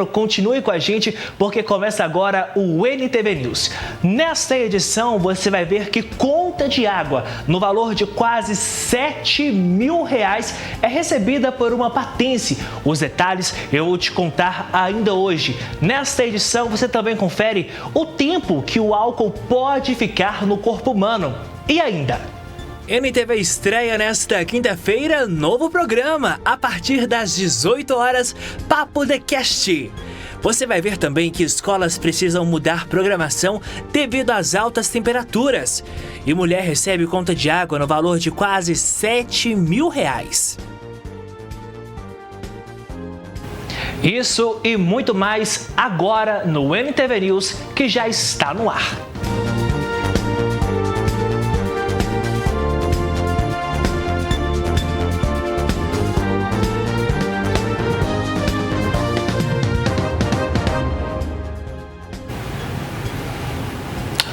Continue com a gente porque começa agora o NTV News. Nesta edição você vai ver que conta de água no valor de quase R$7 mil é recebida por uma patense. Os detalhes eu vou te contar ainda hoje. Nesta edição você também confere o tempo que o álcool pode ficar no corpo humano. E ainda... NTV estreia nesta quinta-feira novo programa, a partir das 18 horas, Papo The Cast. Você vai ver também que escolas precisam mudar programação devido às altas temperaturas. E mulher recebe conta de água no valor de quase R$7 mil. Isso e muito mais agora no NTV News, que já está no ar.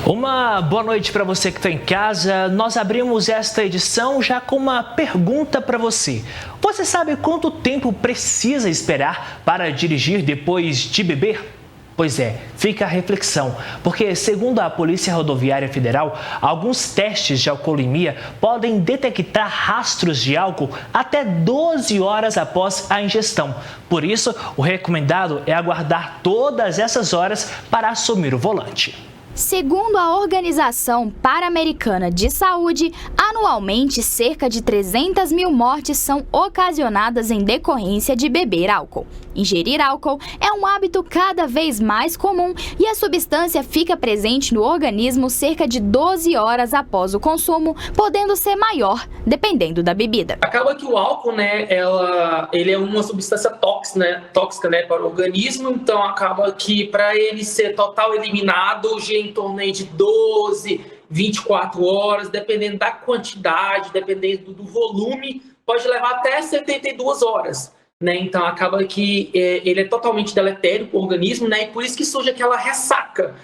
Uma boa noite para você que está em casa. Nós abrimos esta edição já com uma pergunta para você. Você sabe quanto tempo precisa esperar para dirigir depois de beber? Pois é, fica a reflexão, porque segundo a Polícia Rodoviária Federal, alguns testes de alcoolemia podem detectar rastros de álcool até 12 horas após a ingestão. Por isso, o recomendado é aguardar todas essas horas para assumir o volante. Segundo a Organização Pan-Americana de Saúde, anualmente cerca de 300 mil mortes são ocasionadas em decorrência de beber álcool. Ingerir álcool é um hábito cada vez mais comum e a substância fica presente no organismo cerca de 12 horas após o consumo, podendo ser maior dependendo da bebida. Acaba que o álcool, ele é uma substância tóxica, para o organismo, então acaba que para ele ser total eliminado, em torno aí de 12, 24 horas, dependendo da quantidade, dependendo do volume, pode levar até 72 horas. Então acaba que ele é totalmente deletério para o organismo, e por isso que surge aquela ressaca,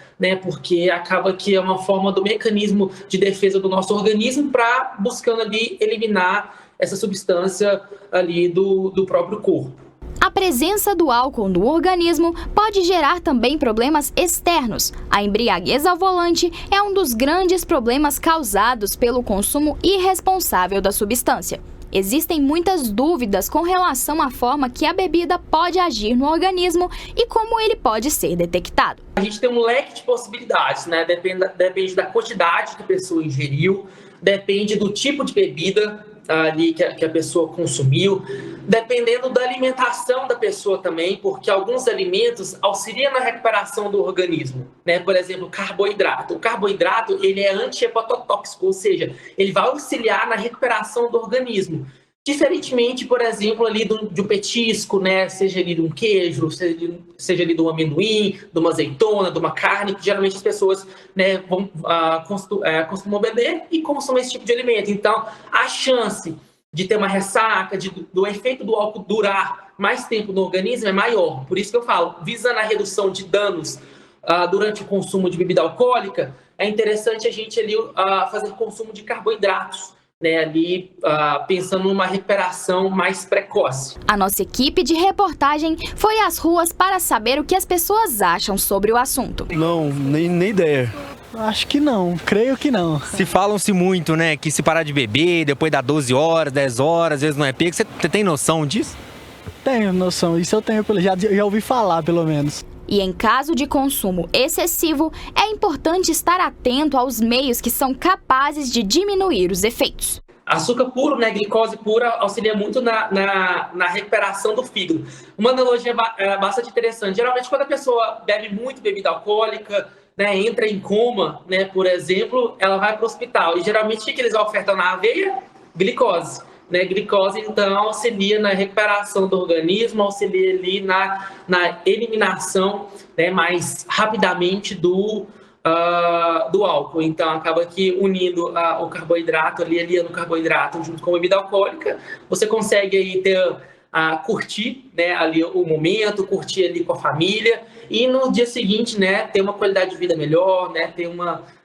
porque acaba que é uma forma do mecanismo de defesa do nosso organismo para buscando ali eliminar essa substância ali do próprio corpo. A presença do álcool no organismo pode gerar também problemas externos. A embriaguez ao volante é um dos grandes problemas causados pelo consumo irresponsável da substância. Existem muitas dúvidas com relação à forma que a bebida pode agir no organismo e como ele pode ser detectado. A gente tem um leque de possibilidades, depende da quantidade que a pessoa ingeriu, depende do tipo de bebida ali que a pessoa consumiu, dependendo da alimentação da pessoa também, porque alguns alimentos auxiliam na recuperação do organismo, Por exemplo, o carboidrato. O carboidrato, ele é antihepatotóxico, ou seja, ele vai auxiliar na recuperação do organismo. Diferentemente, por exemplo, ali de um petisco, seja ali de um queijo, seja ali de um amendoim, de uma azeitona, de uma carne, que geralmente as pessoas costumam beber e consomem esse tipo de alimento. Então, a chance de ter uma ressaca, do efeito do álcool durar mais tempo no organismo é maior. Por isso que eu falo, visando a redução de danos durante o consumo de bebida alcoólica, é interessante a gente ali fazer consumo de carboidratos, pensando numa recuperação mais precoce. A nossa equipe de reportagem foi às ruas para saber o que as pessoas acham sobre o assunto. Não, nem ideia. Acho que não, creio que não. Se falam-se muito, que se parar de beber, depois dá 12 horas, 10 horas, às vezes não é pego. Você tem noção disso? Tenho noção, isso eu tenho, já ouvi falar pelo menos. E em caso de consumo excessivo, é importante estar atento aos meios que são capazes de diminuir os efeitos. Açúcar puro, glicose pura, auxilia muito na recuperação do fígado. Uma analogia bastante interessante. Geralmente, quando a pessoa bebe muito bebida alcoólica, entra em coma, por exemplo, ela vai para o hospital. E geralmente, o que eles ofertam na aveia? Glicose. Glicose, então, auxilia na recuperação do organismo, auxilia ali na eliminação mais rapidamente do álcool. Então, acaba que unindo o carboidrato, aliando o carboidrato junto com a bebida alcoólica, você consegue aí curtir ali o momento, curtir ali com a família e no dia seguinte ter uma qualidade de vida melhor,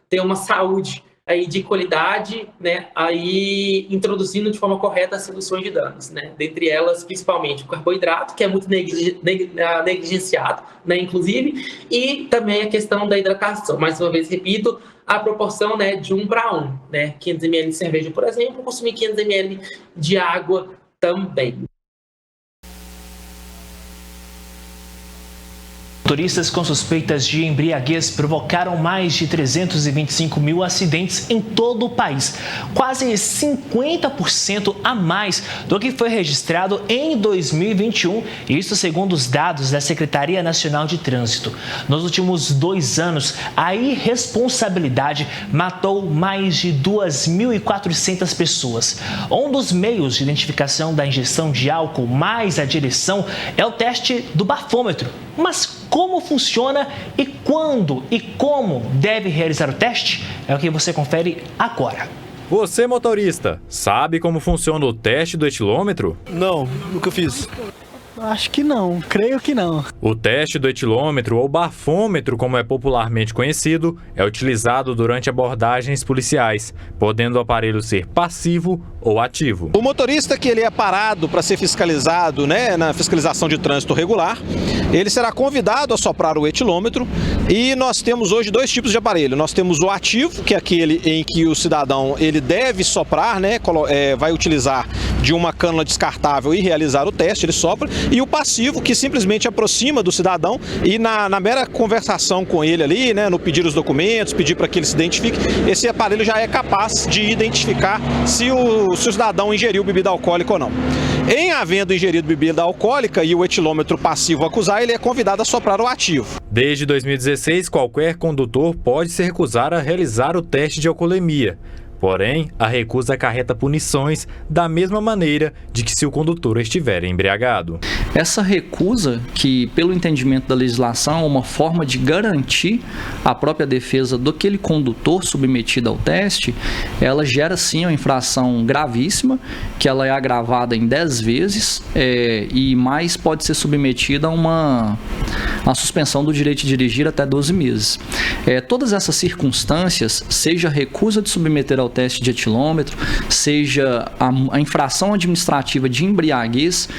ter uma saúde aí de qualidade, né, aí introduzindo de forma correta as reduções de danos, né, dentre elas principalmente o carboidrato, que é muito negligenciado, né, inclusive, e também a questão da hidratação. Mais uma vez, repito, a proporção, né, de 1 para 1, né, 500 ml de cerveja, por exemplo, consumir 500 ml de água também. Motoristas com suspeitas de embriaguez provocaram mais de 325 mil acidentes em todo o país, quase 50% a mais do que foi registrado em 2021, isso segundo os dados da Secretaria Nacional de Trânsito. Nos últimos 2 anos, a irresponsabilidade matou mais de 2.400 pessoas. Um dos meios de identificação da ingestão de álcool mais a direção é o teste do bafômetro. Mas como funciona e quando e como deve realizar o teste? É o que você confere agora. Você, motorista, sabe como funciona o teste do etilômetro? Não, nunca fiz. Acho que não, creio que não. O teste do etilômetro, ou bafômetro, como é popularmente conhecido, é utilizado durante abordagens policiais, podendo o aparelho ser passivo ou ativo. O motorista que ele é parado para ser fiscalizado, né, na fiscalização de trânsito regular, ele será convidado a soprar o etilômetro e nós temos hoje 2 tipos de aparelho. Nós temos o ativo, que é aquele em que o cidadão ele deve soprar, né, vai utilizar de uma cânula descartável e realizar o teste, ele sopra, e o passivo, que simplesmente aproxima do cidadão e na mera conversação com ele ali, né, no pedir os documentos, pedir para que ele se identifique, esse aparelho já é capaz de identificar se o cidadão ingeriu bebida alcoólica ou não. Em havendo ingerido bebida alcoólica e o etilômetro passivo acusar, ele é convidado a soprar o ativo. Desde 2016, qualquer condutor pode se recusar a realizar o teste de alcoolemia. Porém, a recusa acarreta punições da mesma maneira de que se o condutor estiver embriagado. Essa recusa, que pelo entendimento da legislação é uma forma de garantir a própria defesa daquele condutor submetido ao teste, ela gera sim uma infração gravíssima, que ela é agravada em 10 vezes e mais pode ser submetida a uma suspensão do direito de dirigir até 12 meses. Todas essas circunstâncias, seja a recusa de submeter ao teste de etilômetro, seja a infração administrativa de embriaguez,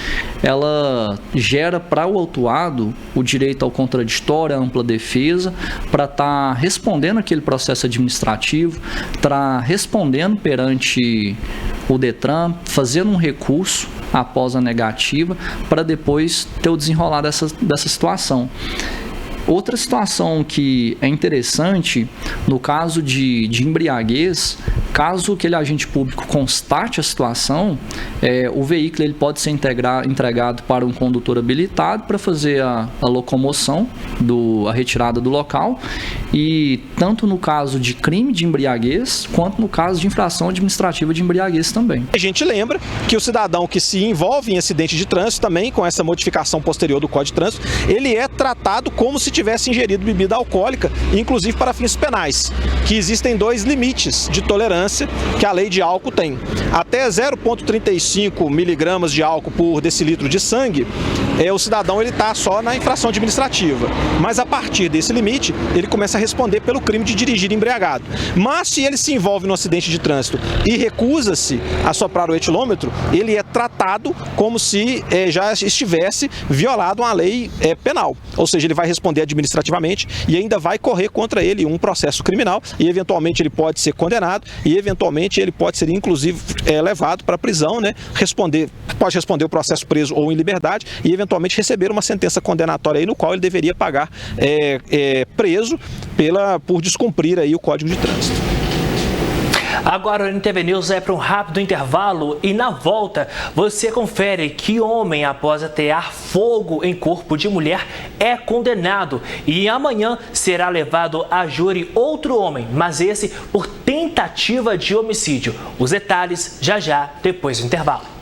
ela gera para o autuado o direito ao contraditório, à ampla defesa, para estar respondendo aquele processo administrativo, estar respondendo perante o Detran, fazendo um recurso após a negativa, para depois ter o desenrolar dessa situação. Outra situação que é interessante, no caso de embriaguez, caso aquele agente público constate a situação, o veículo ele pode ser entregado para um condutor habilitado para fazer a locomoção, a retirada do local, e tanto no caso de crime de embriaguez, quanto no caso de infração administrativa de embriaguez também. A gente lembra que o cidadão que se envolve em acidente de trânsito também, com essa modificação posterior do Código de Trânsito, ele é tratado como se tivesse ingerido bebida alcoólica, inclusive para fins penais, que existem 2 limites de tolerância que a lei de álcool tem. Até 0,35 miligramas de álcool por decilitro de sangue, o cidadão ele está só na infração administrativa. Mas a partir desse limite, ele começa a responder pelo crime de dirigir embriagado. Mas se ele se envolve no acidente de trânsito e recusa-se a soprar o etilômetro, ele é tratado como se já estivesse violado uma lei penal. Ou seja, ele vai responder administrativamente e ainda vai correr contra ele um processo criminal e eventualmente ele pode ser condenado e eventualmente ele pode ser inclusive levado para a prisão, né? Pode responder o processo preso ou em liberdade e eventualmente receber uma sentença condenatória aí no qual ele deveria pagar preso por descumprir aí o Código de Trânsito. Agora o NTV News é para um rápido intervalo e na volta você confere que homem após atear fogo em corpo de mulher é condenado e amanhã será levado a júri outro homem, mas esse por tentativa de homicídio. Os detalhes já depois do intervalo.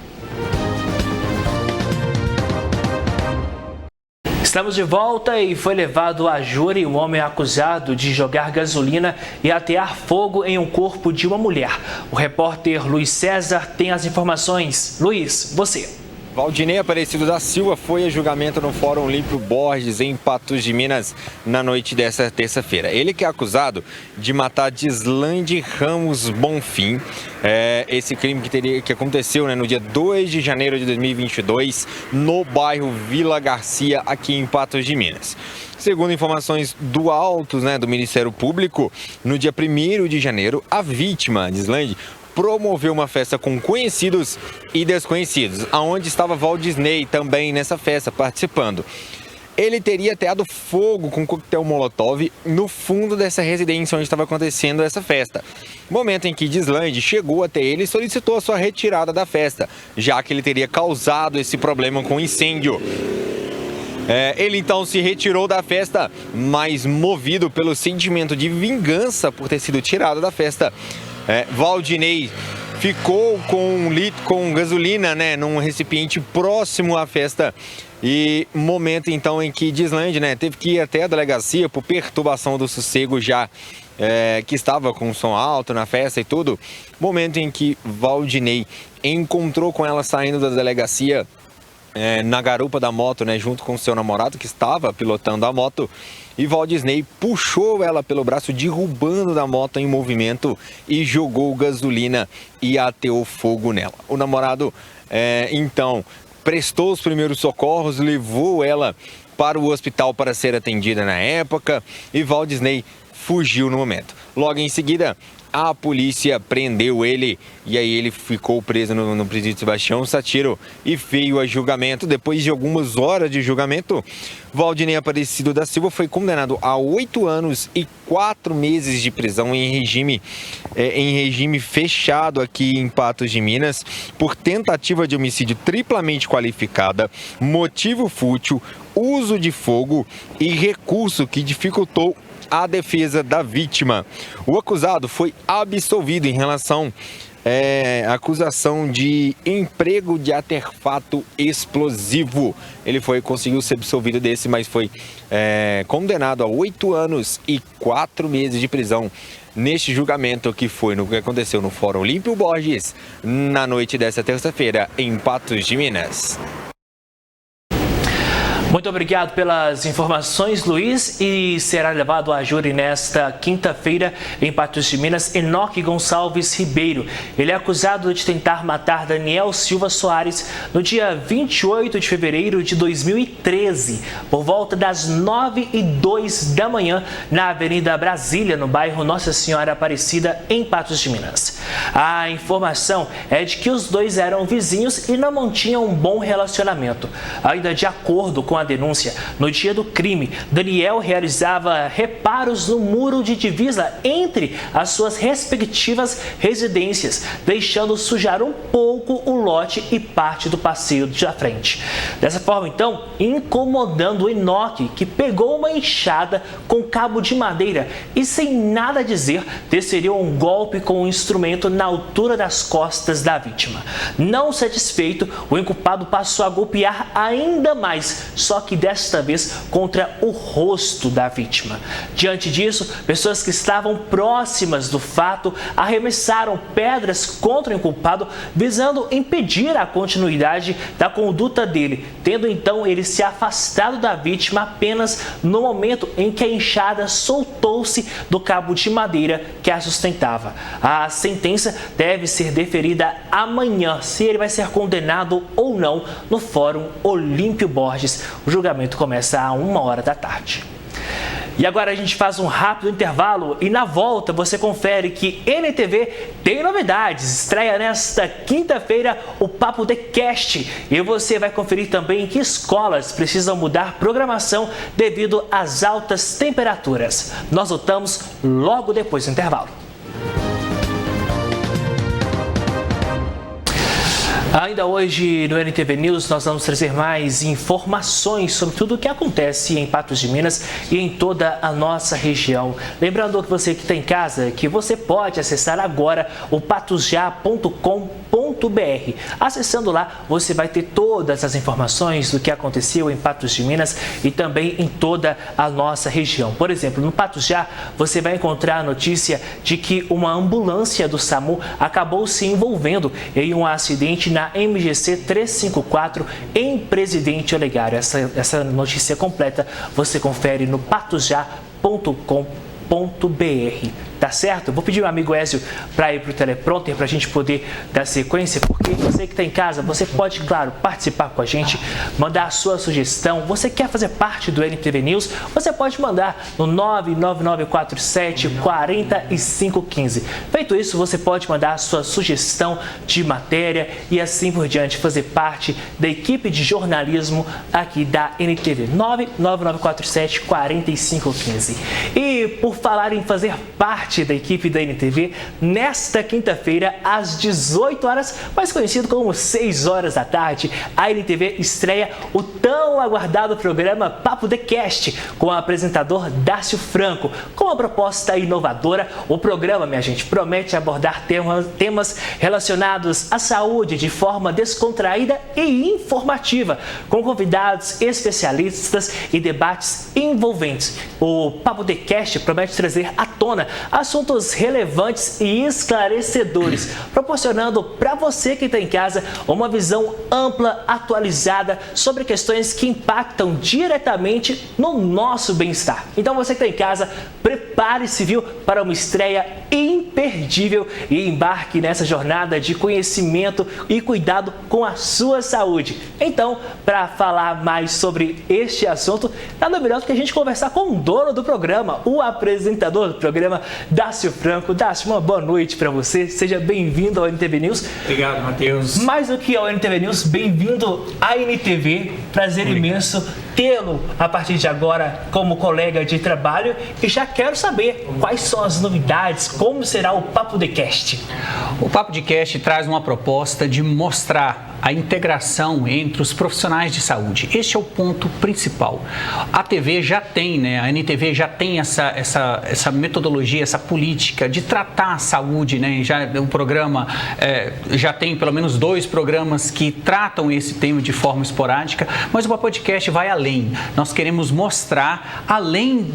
Estamos de volta e foi levado a júri um homem acusado de jogar gasolina e atear fogo em um corpo de uma mulher. O repórter Luiz César tem as informações. Luiz, você. Valdinei Aparecido da Silva foi a julgamento no Fórum Olímpio Borges, em Patos de Minas, na noite dessa terça-feira. Ele que é acusado de matar Dislande Ramos Bonfim. Esse crime que aconteceu, no dia 2 de janeiro de 2022, no bairro Vila Garcia, aqui em Patos de Minas. Segundo informações do Autos, do Ministério Público, no dia 1º de janeiro, a vítima, Dislande, promoveu uma festa com conhecidos e desconhecidos, aonde estava Valdinei também nessa festa participando. Ele teria ateado fogo com coquetel Molotov no fundo dessa residência onde estava acontecendo essa festa. Momento em que Dislande chegou até ele e solicitou a sua retirada da festa, já que ele teria causado esse problema com incêndio. Ele então se retirou da festa, mas movido pelo sentimento de vingança por ter sido tirado da festa, Valdinei ficou com gasolina, num recipiente próximo à festa. E momento então em que Dislande, teve que ir até a delegacia por perturbação do sossego, já que estava com som alto na festa e tudo. Momento em que Valdinei encontrou com ela saindo da delegacia na garupa da moto, junto com seu namorado que estava pilotando a moto. E Valdinei puxou ela pelo braço, derrubando da moto em movimento, e jogou gasolina e ateou fogo nela. O namorado, então, prestou os primeiros socorros, levou ela para o hospital para ser atendida na época, e Valdinei fugiu no momento. Logo em seguida, a polícia prendeu ele, e aí ele ficou preso no presídio Sebastião Satiro e veio a julgamento. Depois de algumas horas de julgamento, Valdinei Aparecido da Silva foi condenado a 8 anos e 4 meses de prisão em regime fechado aqui em Patos de Minas, por tentativa de homicídio triplamente qualificada, motivo fútil, uso de fogo e recurso que dificultou a defesa da vítima. O acusado foi absolvido em relação à acusação de emprego de artefato explosivo. Ele conseguiu ser absolvido desse, mas foi condenado a 8 anos e 4 meses de prisão neste julgamento que aconteceu no Fórum Olímpio Borges na noite desta terça-feira em Patos de Minas. Muito obrigado pelas informações, Luiz. E será levado a júri nesta quinta-feira em Patos de Minas, Enoque Gonçalves Ribeiro. Ele é acusado de tentar matar Daniel Silva Soares no dia 28 de fevereiro de 2013, por volta das 9h02 da manhã, na Avenida Brasília, no bairro Nossa Senhora Aparecida, em Patos de Minas. A informação é de que os dois eram vizinhos e não mantinham um bom relacionamento. Ainda de acordo com a denúncia, no dia do crime, Daniel realizava reparos no muro de divisa entre as suas respectivas residências, deixando sujar um pouco o lote e parte do passeio da frente. Dessa forma, então, incomodando o Enoque, que pegou uma enxada com cabo de madeira e, sem nada dizer, desferiu um golpe com um instrumento na altura das costas da vítima. Não satisfeito, o inculpado passou a golpear ainda mais, só que desta vez contra o rosto da vítima. Diante disso, pessoas que estavam próximas do fato arremessaram pedras contra o inculpado, visando impedir a continuidade da conduta dele, tendo então ele se afastado da vítima apenas no momento em que a enxada soltou-se do cabo de madeira que a sustentava. A sentença deve ser deferida amanhã, se ele vai ser condenado ou não, no Fórum Olímpio Borges. O julgamento começa às 13h. E agora a gente faz um rápido intervalo e na volta você confere que NTV tem novidades. Estreia nesta quinta-feira o Papo The Cast. E você vai conferir também que escolas precisam mudar programação devido às altas temperaturas. Nós voltamos logo depois do intervalo. Ainda hoje no NTV News nós vamos trazer mais informações sobre tudo o que acontece em Patos de Minas e em toda a nossa região. Lembrando que você que está em casa, que você pode acessar agora o patosja.com.br Acessando lá, você vai ter todas as informações do que aconteceu em Patos de Minas e também em toda a nossa região. Por exemplo, no Patos Já, você vai encontrar a notícia de que uma ambulância do SAMU acabou se envolvendo em um acidente na MGC 354 em Presidente Olegário. Essa notícia completa você confere no patosja.com.br. Tá certo? Vou pedir ao amigo Ézio para ir para o teleprompter para a gente poder dar sequência, porque você que está em casa, você pode, claro, participar com a gente, mandar a sua sugestão. Você quer fazer parte do NTV News? Você pode mandar no 99947-4515. Feito isso, você pode mandar a sua sugestão de matéria e assim por diante, fazer parte da equipe de jornalismo aqui da NTV. 99947-4515. E por falar em fazer parte da equipe da NTV, nesta quinta-feira, às 18 horas, mais conhecido como 6 horas da tarde, a NTV estreia o tão aguardado programa Papo The Cast, com o apresentador Dácio Franco. Com uma proposta inovadora, o programa, minha gente, promete abordar temas relacionados à saúde de forma descontraída e informativa, com convidados especialistas e debates envolventes. O Papo The Cast promete trazer à tona assuntos relevantes e esclarecedores, proporcionando para você que está em casa uma visão ampla, atualizada sobre questões que impactam diretamente no nosso bem-estar. Então você que está em casa, prepare-se, viu, para uma estreia imperdível e embarque nessa jornada de conhecimento e cuidado com a sua saúde. Então, para falar mais sobre este assunto, nada melhor do que a gente conversar com o dono do programa, o apresentador do programa, Dácio Franco. Dácio, uma boa noite para você. Seja bem-vindo ao NTV News. Obrigado, Matheus. Mais do que ao NTV News, bem-vindo à NTV. Prazer imenso tê-lo a partir de agora como colega de trabalho. E já quero saber quais são as novidades, como será o Papo The Cast. O Papo The Cast traz uma proposta de mostrar a integração entre os profissionais de saúde. Este é o ponto principal. A TV já tem, a NTV já tem essa metodologia, essa política de tratar a saúde, Já o programa já tem pelo menos 2 programas que tratam esse tema de forma esporádica, mas o podcast vai além. Nós queremos mostrar, além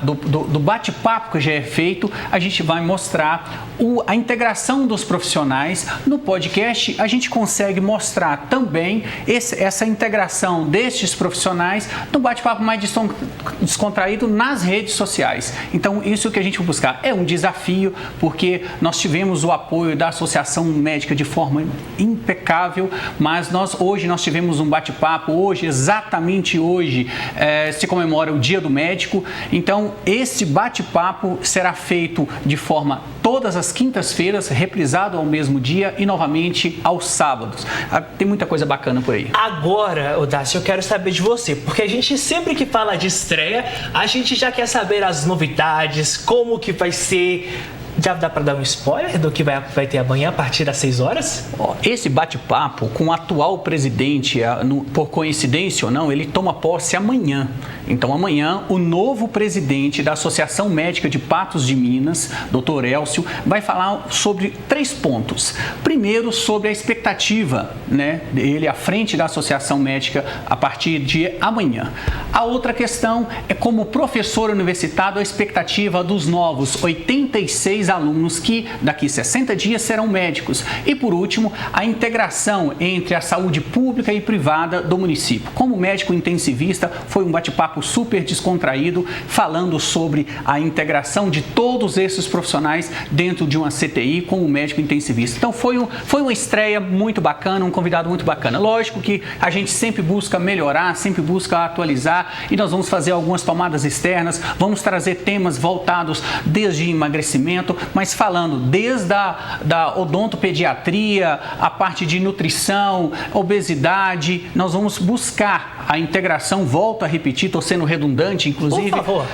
do bate-papo que já é feito, a gente vai mostrar a integração dos profissionais. No podcast, a gente consegue mostrar também essa integração destes profissionais no bate-papo mais descontraído nas redes sociais. Então, isso que a gente vai buscar é um desafio, porque nós tivemos o apoio da Associação Médica de forma impecável, mas hoje nós tivemos um bate-papo, exatamente hoje, se comemora o Dia do Médico. Então, esse bate-papo será feito de forma todas as quintas-feiras, reprisado ao mesmo dia e novamente aos sábados. Tem muita coisa bacana por aí. Agora, Dácio, eu quero saber de você, porque a gente sempre que fala de estreia, a gente já quer saber as novidades, como que vai ser. Já dá para dar um spoiler do que vai ter amanhã a partir das 6 horas? Esse bate-papo com o atual presidente, por coincidência ou não, ele toma posse amanhã. Então, amanhã, o novo presidente da Associação Médica de Patos de Minas, Dr. Elcio, vai falar sobre 3 pontos. Primeiro, sobre a expectativa, dele à frente da Associação Médica a partir de amanhã. A outra questão é, como professor universitário, a expectativa dos novos 86 alunos que daqui 60 dias serão médicos. E por último, a integração entre a saúde pública e privada do município. Como médico intensivista, foi um bate-papo super descontraído, falando sobre a integração de todos esses profissionais dentro de uma CTI como médico intensivista. Então foi uma estreia muito bacana, um convidado muito bacana. Lógico que a gente sempre busca melhorar, sempre busca atualizar, e nós vamos fazer algumas tomadas externas, vamos trazer temas voltados desde emagrecimento, mas falando desde da odontopediatria, a parte de nutrição, obesidade. Nós vamos buscar a integração, volto a repetir, estou sendo redundante, inclusive. Por favor.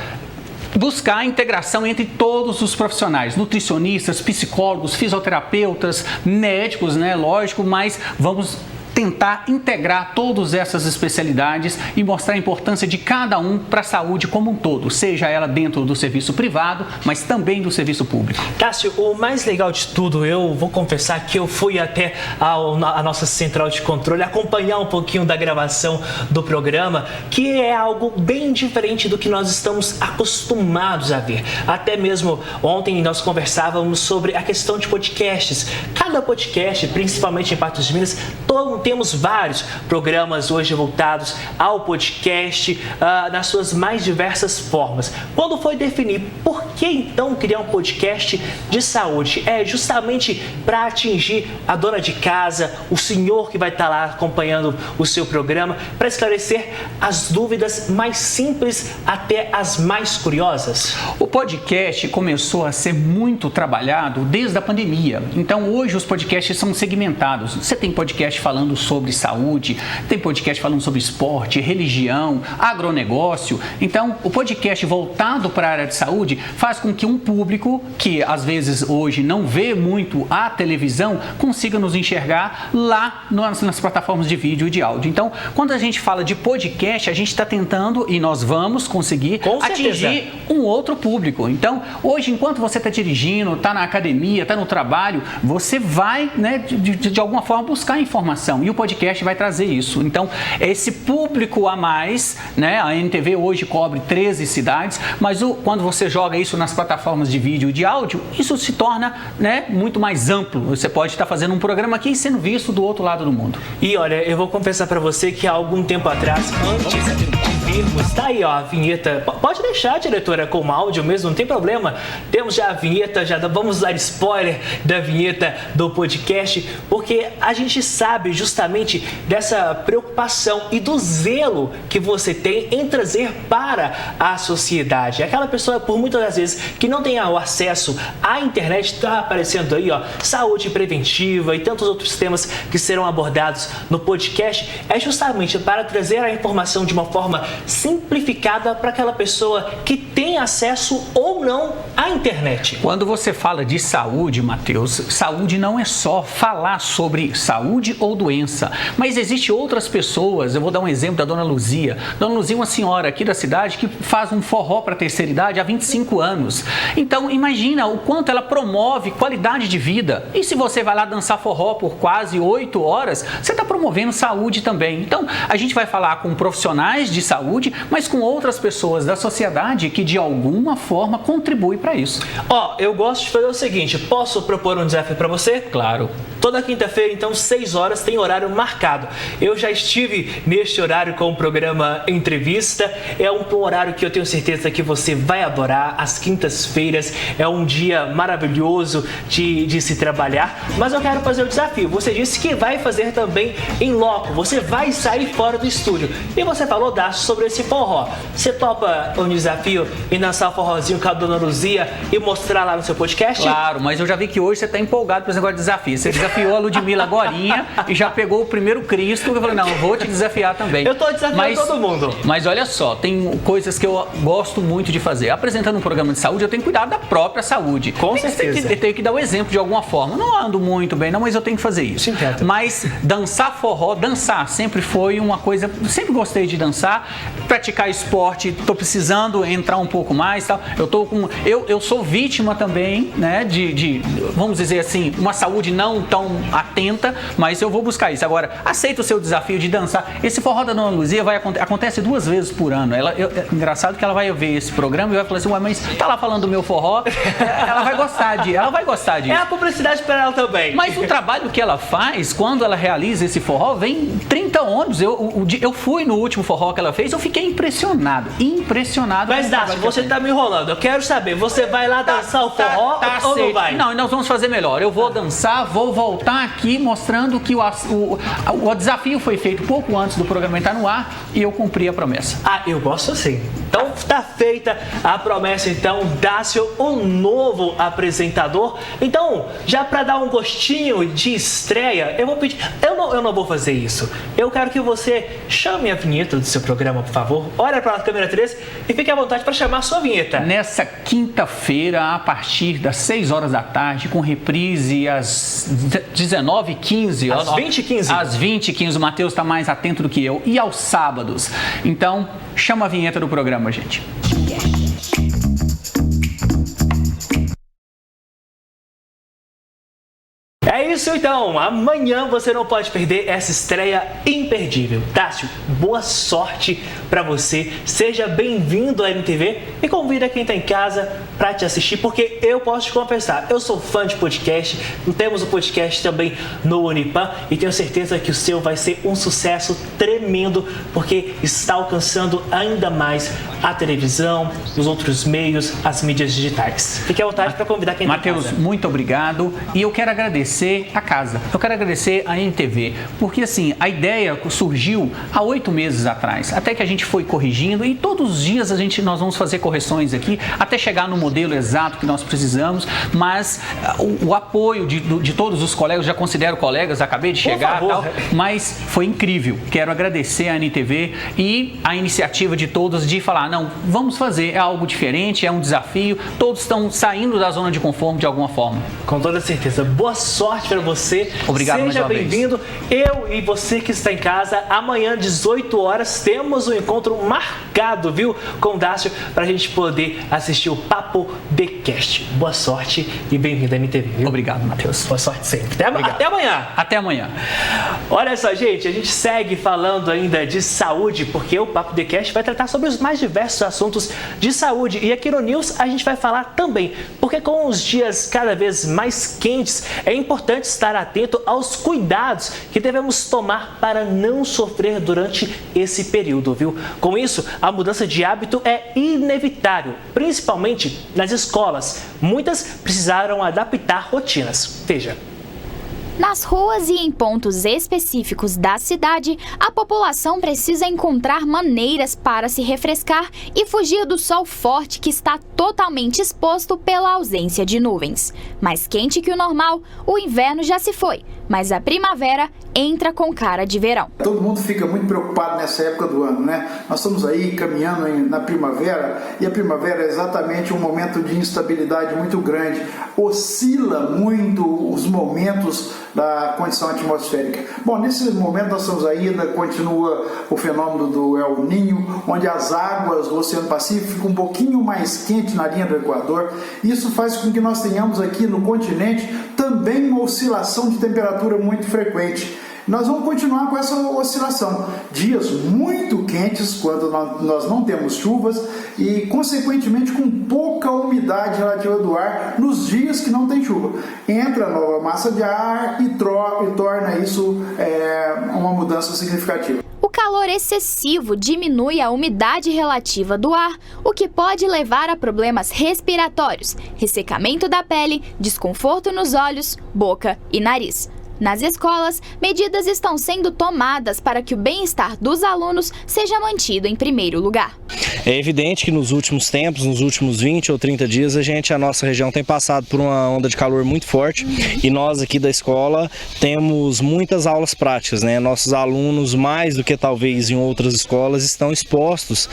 Buscar a integração entre todos os profissionais, nutricionistas, psicólogos, fisioterapeutas, médicos, lógico, mas vamos tentar integrar todas essas especialidades e mostrar a importância de cada um para a saúde como um todo, seja ela dentro do serviço privado, mas também do serviço público. Cássio, o mais legal de tudo, eu vou confessar que eu fui até a nossa central de controle acompanhar um pouquinho da gravação do programa, que é algo bem diferente do que nós estamos acostumados a ver. Até mesmo ontem nós conversávamos sobre a questão de podcasts. Cada podcast, principalmente em Patos de Minas, temos vários programas hoje voltados ao podcast nas suas mais diversas formas. Quando foi definir por que então criar um podcast de saúde? É justamente para atingir a dona de casa, o senhor que vai estar lá acompanhando o seu programa, para esclarecer as dúvidas mais simples até as mais curiosas? O podcast começou a ser muito trabalhado desde a pandemia. Então hoje os podcasts são segmentados. Você tem podcast falando sobre saúde, tem podcast falando sobre esporte, religião, agronegócio. Então, o podcast voltado para a área de saúde faz com que um público que às vezes hoje não vê muito a televisão consiga nos enxergar lá nas plataformas de vídeo e de áudio. Então, quando a gente fala de podcast, a gente está tentando e nós vamos conseguir atingir um outro público. Então, hoje, enquanto você está dirigindo, está na academia, está no trabalho, você vai, né, de alguma forma buscar informação. E o podcast vai trazer isso. Então, esse público a mais, né? A NTV hoje cobre 13 cidades, mas quando você joga isso nas plataformas de vídeo e de áudio, isso se torna, né, muito mais amplo. Você pode estar fazendo um programa aqui e sendo visto do outro lado do mundo. E olha, eu vou confessar para você que há algum tempo atrás, antes de virmos, tá aí ó, a vinheta. Pode deixar, diretora, com áudio mesmo, não tem problema. Temos já a vinheta, já vamos dar spoiler da vinheta do podcast, porque a gente sabe justamente dessa preocupação e do zelo que você tem em trazer para a sociedade. Aquela pessoa, por muitas das vezes, que não tem o acesso à internet, está aparecendo aí, ó, saúde preventiva e tantos outros temas que serão abordados no podcast, é justamente para trazer a informação de uma forma simplificada para aquela pessoa que tem acesso ou não à internet. Quando você fala de saúde, Matheus, saúde não é só falar sobre saúde ou doença, mas existe outras pessoas. Eu vou dar um exemplo da Dona Luzia. Dona Luzia é uma senhora aqui da cidade que faz um forró para a terceira idade há 25 anos. Então, imagina o quanto ela promove qualidade de vida. E se você vai lá dançar forró por quase 8 horas, você está promovendo saúde também. Então, a gente vai falar com profissionais de saúde, mas com outras pessoas da sociedade que de alguma forma contribuem para isso. Ó, eu gosto de fazer o seguinte, posso propor um desafio para você? Claro. Toda quinta-feira, então, 6 horas, tem horário marcado. Eu já estive neste horário com o programa Entrevista. É um horário que eu tenho certeza que você vai adorar. Às quintas-feiras é um dia maravilhoso de se trabalhar. Mas eu quero fazer o desafio. Você disse que vai fazer também em loco. Você vai sair fora do estúdio. E você falou, Dácio, sobre esse forró. Você topa um desafio e dançar o forrozinho com a Dona Luzia e mostrar lá no seu podcast? Claro, mas eu já vi que hoje você está empolgado para esse negócio de desafio. Você desafiou a Ludmilla agorinha e já pegou o primeiro Cristo. Eu falei, não, eu vou te desafiar também. Eu tô desafiando todo mundo. Mas olha só, tem coisas que eu gosto muito de fazer. Apresentando um programa de saúde, eu tenho que cuidar da própria saúde. Com certeza. Eu tenho que dar o exemplo de alguma forma. Não ando muito bem, não, mas eu tenho que fazer isso. Mas dançar forró, dançar sempre foi uma coisa... Sempre gostei de dançar, praticar esporte, tô precisando entrar um pouco mais, tal. Eu sou vítima também, né, vamos dizer assim, uma saúde não tão atenta, mas eu vou buscar isso. Agora, aceita o seu desafio de dançar. Esse forró da Dona Luzia acontece 2 vezes por ano. Engraçado que ela vai ver esse programa e vai falar assim, ué, mas tá lá falando do meu forró, ela vai gostar disso. É a publicidade para ela também. Mas o trabalho que ela faz, quando ela realiza esse forró, vem 30 ônibus. Eu fui no último forró que ela fez, eu fiquei impressionado. Mas, Dácio, você tá me enrolando. Eu quero saber, você vai lá dançar o forró ou não vai? Não, nós vamos fazer melhor. Eu vou dançar, vou voltar aqui mostrando que o desafio foi feito pouco antes do programa entrar no ar e eu cumpri a promessa. Ah, eu gosto assim. Então, tá feita a promessa, então, Dácio, um novo apresentador. Então, já para dar um gostinho de estreia, eu vou pedir... Eu não vou fazer isso. Eu quero que você chame a vinheta do seu programa, por favor. Olha para a câmera 3 e fique à vontade para chamar a sua vinheta. Nessa quinta-feira, a partir das 6 horas da tarde, com reprise às 19h15. Às 20h15. Às 20h15. O Matheus está mais atento do que eu. E aos sábados. Então, chama a vinheta do programa, gente. É isso então, amanhã você não pode perder essa estreia imperdível. Dácio, boa sorte pra você, seja bem-vindo à MTV e convida quem tá em casa pra te assistir, porque eu posso te confessar, eu sou fã de podcast, temos um podcast também no Unipan e tenho certeza que o seu vai ser um sucesso tremendo, porque está alcançando ainda mais a televisão, os outros meios, as mídias digitais. Fique à vontade para convidar quem tá em casa. Matheus, muito obrigado e eu quero agradecer a casa. Eu quero agradecer a NTV, porque assim, a ideia surgiu há 8 meses atrás, até que a gente foi corrigindo e todos os dias nós vamos fazer correções aqui, até chegar no modelo exato que nós precisamos, mas o apoio de todos os colegas, já considero colegas, acabei de chegar, tal, mas foi incrível. Quero agradecer a NTV e a iniciativa de todos de falar, não, vamos fazer, é algo diferente, é um desafio, todos estão saindo da zona de conforto de alguma forma. Com toda certeza. Boa sorte para você. Obrigado. Seja bem-vindo. Eu e você que está em casa, amanhã, 18 horas, temos um encontro marcado, viu, com o Dácio, para a gente poder assistir o Papo The Cast. Boa sorte e bem-vindo à MTV, viu? Obrigado, Matheus. Boa sorte sempre. Até amanhã. Até amanhã. Olha só, gente, a gente segue falando ainda de saúde, porque o Papo The Cast vai tratar sobre os mais diversos assuntos de saúde. E aqui no News a gente vai falar também, porque com os dias cada vez mais quentes, é importante estar atento aos cuidados que devemos tomar para não sofrer durante esse período, viu? Com isso, a mudança de hábito é inevitável, principalmente nas escolas. Muitas precisaram adaptar rotinas. Veja. Nas ruas e em pontos específicos da cidade, a população precisa encontrar maneiras para se refrescar e fugir do sol forte que está totalmente exposto pela ausência de nuvens. Mais quente que o normal, o inverno já se foi, mas a primavera entra com cara de verão. Todo mundo fica muito preocupado nessa época do ano, né? Nós estamos aí caminhando na primavera e a primavera é exatamente um momento de instabilidade muito grande. Oscila muito os momentos da condição atmosférica. Bom, nesse momento nós estamos aí, ainda continua o fenômeno do El Niño, onde as águas do Oceano Pacífico ficam um pouquinho mais quentes na linha do Equador. Isso faz com que nós tenhamos aqui no continente também uma oscilação de temperatura muito frequente. Nós vamos continuar com essa oscilação. Dias muito quentes, quando nós não temos chuvas, e, consequentemente, com pouca umidade relativa do ar nos dias que não tem chuva. Entra nova massa de ar e torna isso uma mudança significativa. O calor excessivo diminui a umidade relativa do ar, o que pode levar a problemas respiratórios, ressecamento da pele, desconforto nos olhos, boca e nariz. Nas escolas, medidas estão sendo tomadas para que o bem-estar dos alunos seja mantido em primeiro lugar. É evidente que nos últimos tempos, nos últimos 20 ou 30 dias, a nossa região tem passado por uma onda de calor muito forte e nós aqui da escola temos muitas aulas práticas, né? Nossos alunos, mais do que talvez em outras escolas, estão expostos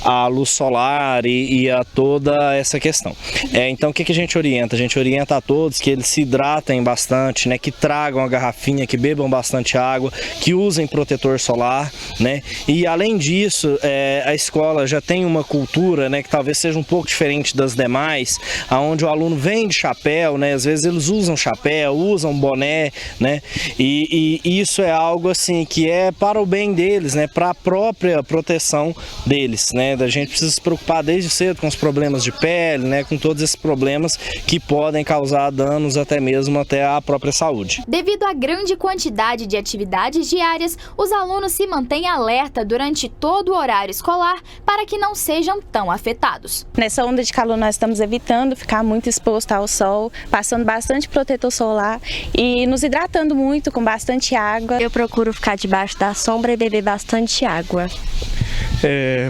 à luz solar e a toda essa questão. Então o que a gente orienta? A gente orienta a todos que eles se hidratem bastante, né, que tragam a garrafinha, que bebam bastante água, que usem protetor solar, né? E além disso, a escola já tem uma cultura, né, que talvez seja um pouco diferente das demais, aonde o aluno vem de chapéu, né? Às vezes eles usam chapéu, usam boné, né? E isso é algo assim que é para o bem deles, né? Para a própria proteção deles, né? A gente precisa se preocupar desde cedo com os problemas de pele, né? Com todos esses problemas que podem causar danos até mesmo até a própria saúde. Devido à grande quantidade de atividades diárias, os alunos se mantêm alerta durante todo o horário escolar para que não sejam tão afetados. Nessa onda de calor nós estamos evitando ficar muito exposto ao sol, passando bastante protetor solar e nos hidratando muito com bastante água. Eu procuro ficar debaixo da sombra e beber bastante água.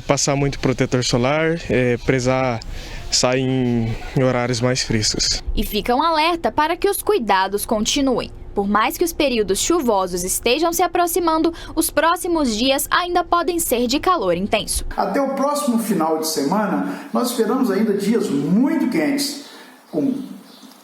passar muito protetor solar, prezar sair em horários mais frescos. E fica um alerta para que os cuidados continuem. Por mais que os períodos chuvosos estejam se aproximando, os próximos dias ainda podem ser de calor intenso. Até o próximo final de semana, nós esperamos ainda dias muito quentes, com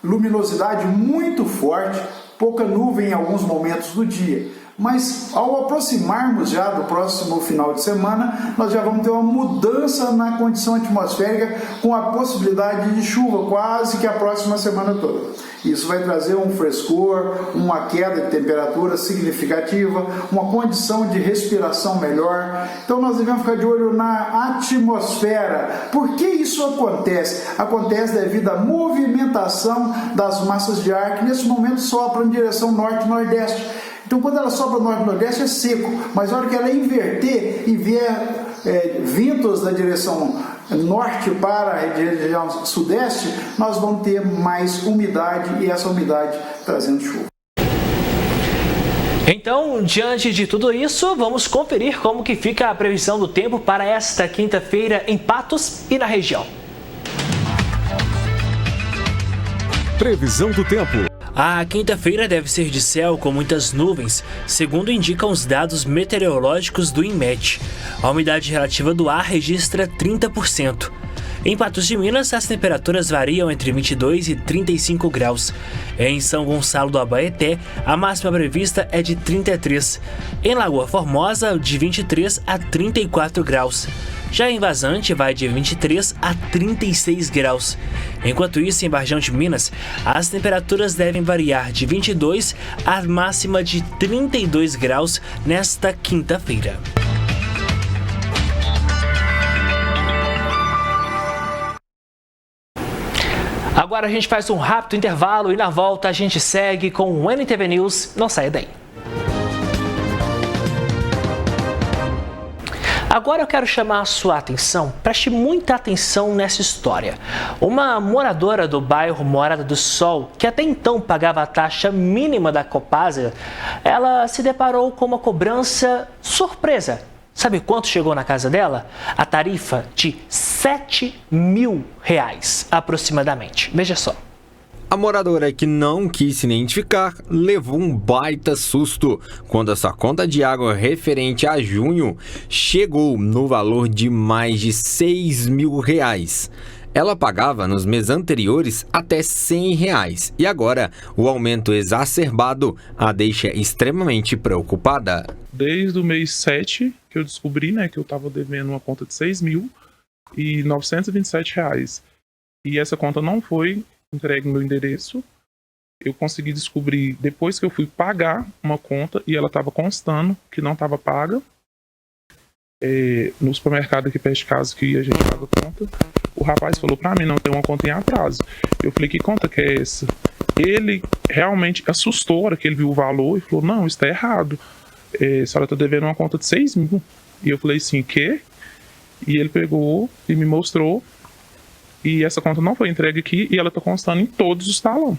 luminosidade muito forte, pouca nuvem em alguns momentos do dia. Mas ao aproximarmos já do próximo final de semana, nós já vamos ter uma mudança na condição atmosférica com a possibilidade de chuva quase que a próxima semana toda. Isso vai trazer um frescor, uma queda de temperatura significativa, uma condição de respiração melhor. Então nós devemos ficar de olho na atmosfera. Por que isso acontece? Acontece devido à movimentação das massas de ar que nesse momento sopram em direção norte e nordeste. Então, quando ela sopra norte e nordeste é seco, mas na hora que ela inverter e vier ventos da direção norte para a região sudeste, nós vamos ter mais umidade e essa umidade trazendo chuva. Então, diante de tudo isso, vamos conferir como que fica a previsão do tempo para esta quinta-feira em Patos e na região. Previsão do tempo. A quinta-feira deve ser de céu com muitas nuvens, segundo indicam os dados meteorológicos do INMET. A umidade relativa do ar registra 30%. Em Patos de Minas, as temperaturas variam entre 22 e 35 graus. Em São Gonçalo do Abaeté, a máxima prevista é de 33. Em Lagoa Formosa, de 23 a 34 graus. Já em Vazante, vai de 23 a 36 graus. Enquanto isso, em Varjão de Minas, as temperaturas devem variar de 22 a máxima de 32 graus nesta quinta-feira. Agora a gente faz um rápido intervalo e na volta a gente segue com o NTV News. Não saia daí. Agora eu quero chamar a sua atenção, preste muita atenção nessa história. Uma moradora do bairro Morada do Sol, que até então pagava a taxa mínima da Copasa, ela se deparou com uma cobrança surpresa. Sabe quanto chegou na casa dela? A tarifa de R$7 mil aproximadamente. Veja só. A moradora que não quis se identificar levou um baita susto quando a sua conta de água referente a junho chegou no valor de mais de R$6 mil. Ela pagava nos meses anteriores até R$100 e agora o aumento exacerbado a deixa extremamente preocupada. Desde o mês 7 que eu descobri, que eu estava devendo uma conta de R$6.927 e essa conta não foi entregue no meu endereço. Eu consegui descobrir depois que eu fui pagar uma conta e ela estava constando que não estava paga. No supermercado aqui perto de casa que a gente paga a conta, o rapaz falou pra mim, não tem uma conta em atraso. Eu falei, que conta que é essa? Ele realmente assustou a hora que ele viu o valor e falou, não, isso tá errado. A senhora tá devendo uma conta de R$6 mil. E eu falei assim, quê? E ele pegou e me mostrou. E essa conta não foi entregue aqui e ela está constando em todos os talões.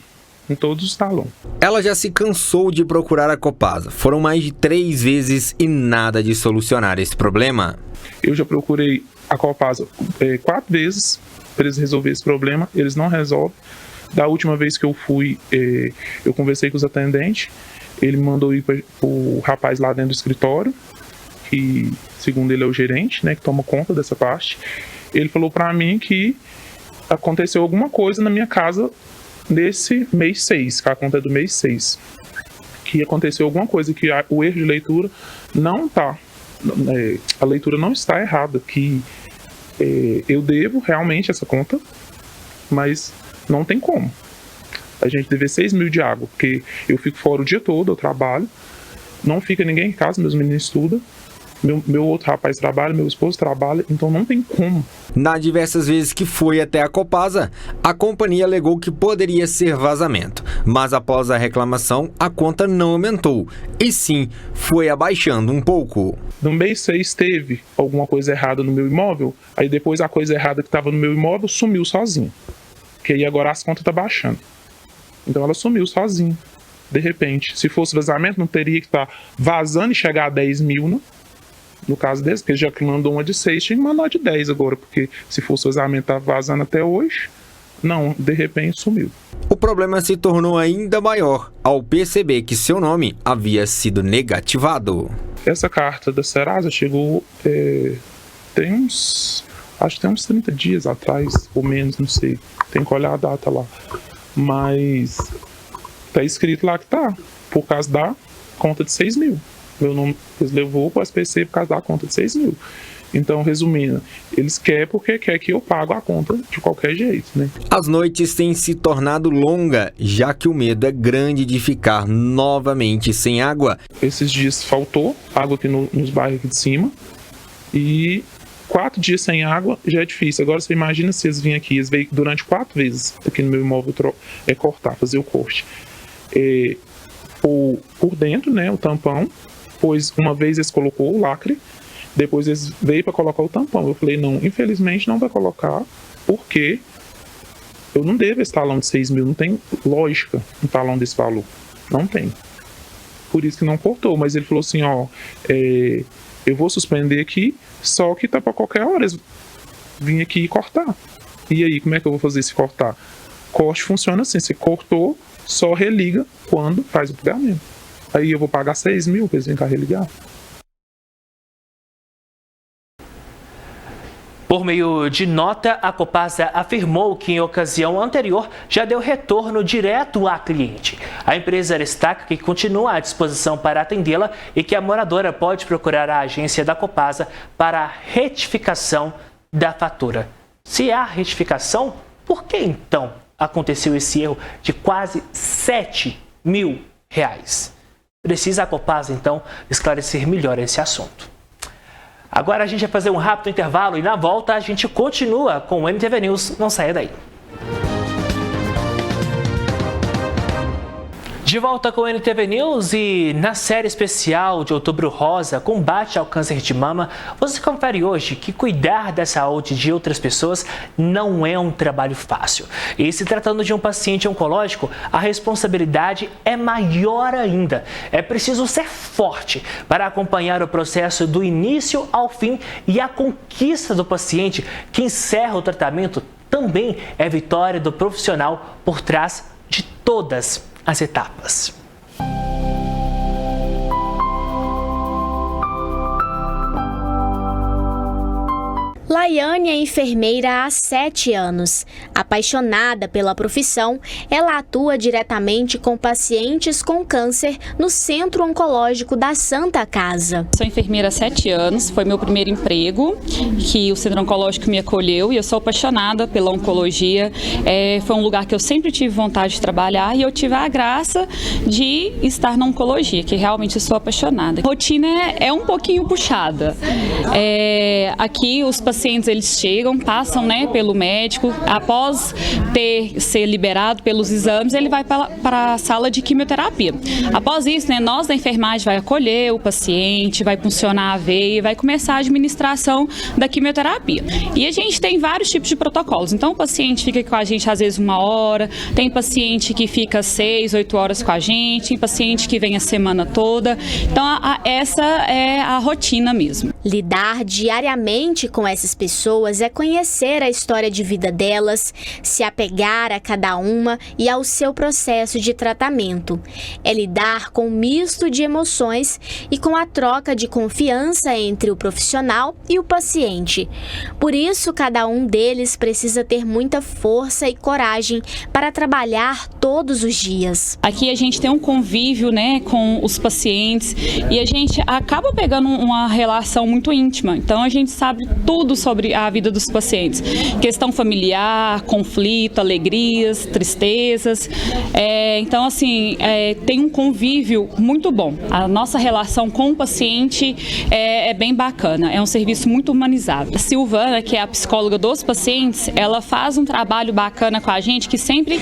Ela já se cansou de procurar a Copasa. Foram mais de 3 vezes e nada de solucionar esse problema. Eu já procurei a Copasa 4 vezes para eles resolverem esse problema. Eles não resolvem. Da última vez que eu fui, eu conversei com os atendentes. Ele me mandou ir para o rapaz lá dentro do escritório, que segundo ele é o gerente, que toma conta dessa parte. Ele falou para mim que aconteceu alguma coisa na minha casa nesse mês 6, que a conta é do mês 6. Que aconteceu alguma coisa, que o erro de leitura não tá, a leitura não está errada, que eu devo realmente essa conta, mas não tem como. A gente deve R$6 mil de água, porque eu fico fora o dia todo, eu trabalho, não fica ninguém em casa, meus meninos estudam. Meu outro rapaz trabalha, meu esposo trabalha, então não tem como. Nas diversas vezes que foi até a Copasa, a companhia alegou que poderia ser vazamento, mas após a reclamação, a conta não aumentou, e sim, foi abaixando um pouco. No mês 6 teve alguma coisa errada no meu imóvel, aí depois a coisa errada que estava no meu imóvel sumiu sozinha, que aí agora as contas estão baixando. Então ela sumiu sozinha, de repente. Se fosse vazamento, não teria que estar vazando e chegar a 10 mil, né? No caso desse, porque já que mandou uma de 6, tinha que mandar uma de 10 agora, porque se fosse o vazamento tá vazando até hoje, não, de repente sumiu. O problema se tornou ainda maior ao perceber que seu nome havia sido negativado. Essa carta da Serasa chegou acho que tem uns 30 dias atrás, ou menos, não sei, tem que olhar a data lá. Mas tá escrito lá que tá, por causa da conta de 6 mil. Meu nome, eles levou para o SPC por causa da conta de 6 mil. Então, resumindo, eles querem porque quer que eu pague a conta de qualquer jeito, né? As noites têm se tornado longas, já que o medo é grande de ficar novamente sem água. Esses dias faltou água aqui nos bairros aqui de cima. E 4 dias sem água já é difícil. Agora você imagina se eles virem aqui, eles veem durante 4 vezes aqui no meu imóvel cortar, fazer o corte. Por dentro, né, o tampão. Pois uma vez eles colocou o lacre, depois eles veio para colocar o tampão. Eu falei, não, infelizmente não vai colocar, porque eu não devo esse talão de 6 mil, não tem lógica um talão desse valor, não tem. Por isso que não cortou, mas ele falou assim, eu vou suspender aqui, só que tá para qualquer hora eles virem aqui e cortar. E aí, como é que eu vou fazer se cortar? Corte funciona assim, você cortou, só religa quando faz o pagamento. Aí eu vou pagar 6 mil para eles virem cá religar. Por meio de nota, a Copasa afirmou que em ocasião anterior já deu retorno direto à cliente. A empresa destaca que continua à disposição para atendê-la e que a moradora pode procurar a agência da Copasa para a retificação da fatura. Se há retificação, por que então aconteceu esse erro de quase 7 mil reais? Precisa a Copasa, então, esclarecer melhor esse assunto. Agora a gente vai fazer um rápido intervalo e na volta a gente continua com o NTV News. Não saia daí. De volta com o NTV News e na série especial de Outubro Rosa, combate ao câncer de mama, você confere hoje que cuidar da saúde de outras pessoas não é um trabalho fácil. E se tratando de um paciente oncológico, a responsabilidade é maior ainda. É preciso ser forte para acompanhar o processo do início ao fim e a conquista do paciente que encerra o tratamento também é vitória do profissional por trás de todas as etapas. Laiane é enfermeira há 7 anos. Apaixonada pela profissão, ela atua diretamente com pacientes com câncer no Centro Oncológico da Santa Casa. Sou enfermeira há 7 anos, foi meu primeiro emprego, que o Centro Oncológico me acolheu e eu sou apaixonada pela oncologia. Foi um lugar que eu sempre tive vontade de trabalhar e eu tive a graça de estar na oncologia, que realmente eu sou apaixonada. A rotina é um pouquinho puxada. Aqui os pacientes eles chegam, passam pelo médico, após ser liberado pelos exames, ele vai para a sala de quimioterapia. Após isso, nós da enfermagem vai acolher o paciente, vai funcionar a veia e vai começar a administração da quimioterapia. E a gente tem vários tipos de protocolos, então o paciente fica com a gente às vezes 1 hora, tem paciente que fica 6, 8 horas com a gente, tem paciente que vem a semana toda, então essa é a rotina mesmo. Lidar diariamente com essas pessoas é conhecer a história de vida delas, se apegar a cada uma e ao seu processo de tratamento. É lidar com um misto de emoções e com a troca de confiança entre o profissional e o paciente. Por isso, cada um deles precisa ter muita força e coragem para trabalhar todos os dias. Aqui a gente tem um convívio, com os pacientes e a gente acaba pegando uma relação muito íntima. Então a gente sabe tudo sobre a vida dos pacientes. Questão familiar, conflito, alegrias, tristezas. Então, assim, tem um convívio muito bom. A nossa relação com o paciente é bem bacana. É um serviço muito humanizado. A Silvana, que é a psicóloga dos pacientes, ela faz um trabalho bacana com a gente, que sempre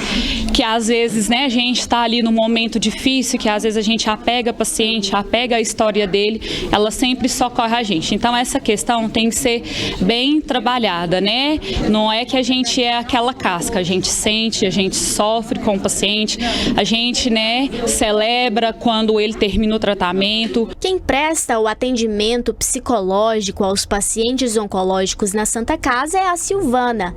que às vezes, a gente está ali num momento difícil, que às vezes a gente apega o paciente, apega a história dele, ela sempre socorre a gente. Então, essa questão tem que ser bem bem trabalhada, né? Não é que a gente é aquela casca, a gente sente, a gente sofre com o paciente, a gente, né, celebra quando ele termina o tratamento. Quem presta o atendimento psicológico aos pacientes oncológicos na Santa Casa é a Silvana.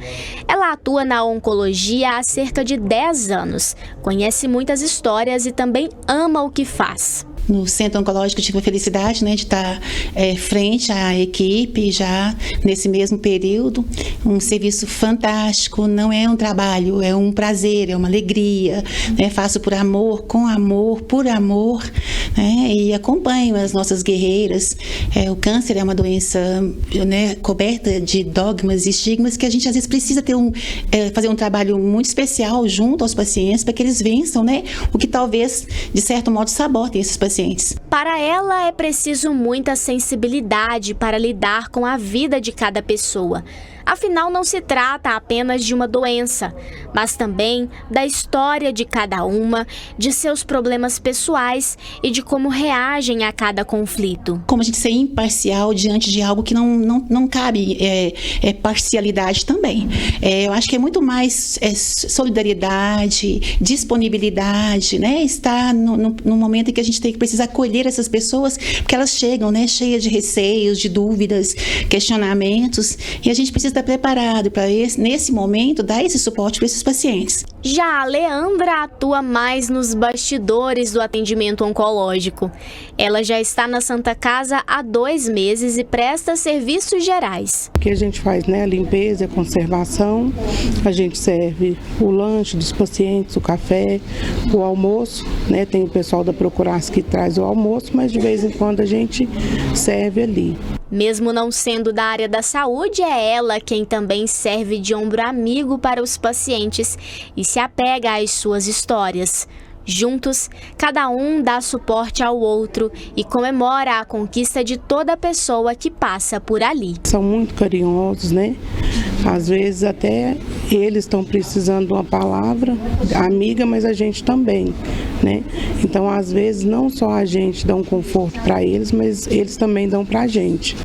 Ela atua na oncologia há cerca de 10 anos, conhece muitas histórias e também ama o que faz. No Centro Oncológico tive a felicidade, né, de estar frente à equipe já nesse mesmo período. Um serviço fantástico, não é um trabalho, é um prazer, é uma alegria. Né, faço por amor, com amor, por amor, né, e acompanho as nossas guerreiras. O câncer é uma doença, né, coberta de dogmas e estigmas que a gente às vezes precisa ter fazer um trabalho muito especial junto aos pacientes para que eles vençam, né, o que talvez, de certo modo, sabotem esses pacientes. Para ela, é preciso muita sensibilidade para lidar com a vida de cada pessoa. Afinal, não se trata apenas de uma doença, mas também da história de cada uma, de seus problemas pessoais e de como reagem a cada conflito. Como a gente ser imparcial diante de algo que não cabe parcialidade também. Eu acho que é muito mais solidariedade, disponibilidade, né? Estar no momento em que a gente tem que precisar acolher essas pessoas, porque elas chegam, né, cheias de receios, de dúvidas, questionamentos, e a gente precisa estar preparado para nesse momento dar esse suporte para esses pacientes. Já a Leandra atua mais nos bastidores do atendimento oncológico. Ela já está na Santa Casa há 2 meses e presta serviços gerais. O que a gente faz, né? A limpeza, a conservação, a gente serve o lanche dos pacientes, o café, o almoço, né? Tem o pessoal da Procuração que traz o almoço, mas de vez em quando a gente serve ali. Mesmo não sendo da área da saúde, é ela quem também serve de ombro amigo para os pacientes e se apega às suas histórias. Juntos, cada um dá suporte ao outro e comemora a conquista de toda pessoa que passa por ali. São muito carinhosos, né? Às vezes até eles estão precisando de uma palavra amiga, mas a gente também, né? Então, às vezes, não só a gente dá um conforto para eles, mas eles também dão para a gente.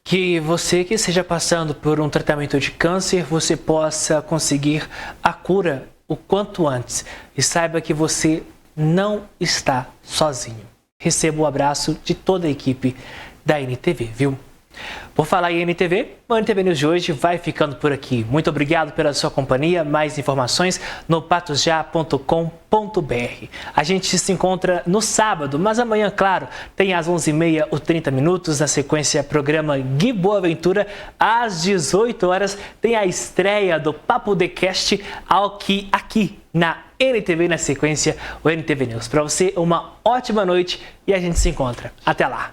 Que você que esteja passando por um tratamento de câncer, você possa conseguir a cura o quanto antes. E saiba que você não está sozinho. Receba o abraço de toda a equipe da NTV, viu? Por falar em NTV, o NTV News de hoje vai ficando por aqui. Muito obrigado pela sua companhia. Mais informações no patosja.com.br. A gente se encontra no sábado, mas amanhã, claro, tem às 11h30 o 30 Minutos. Na sequência, programa Gui Boaventura. Às 18 horas tem a estreia do Papo The Cast aqui na NTV. Na sequência, o NTV News. Para você, uma ótima noite e a gente se encontra. Até lá!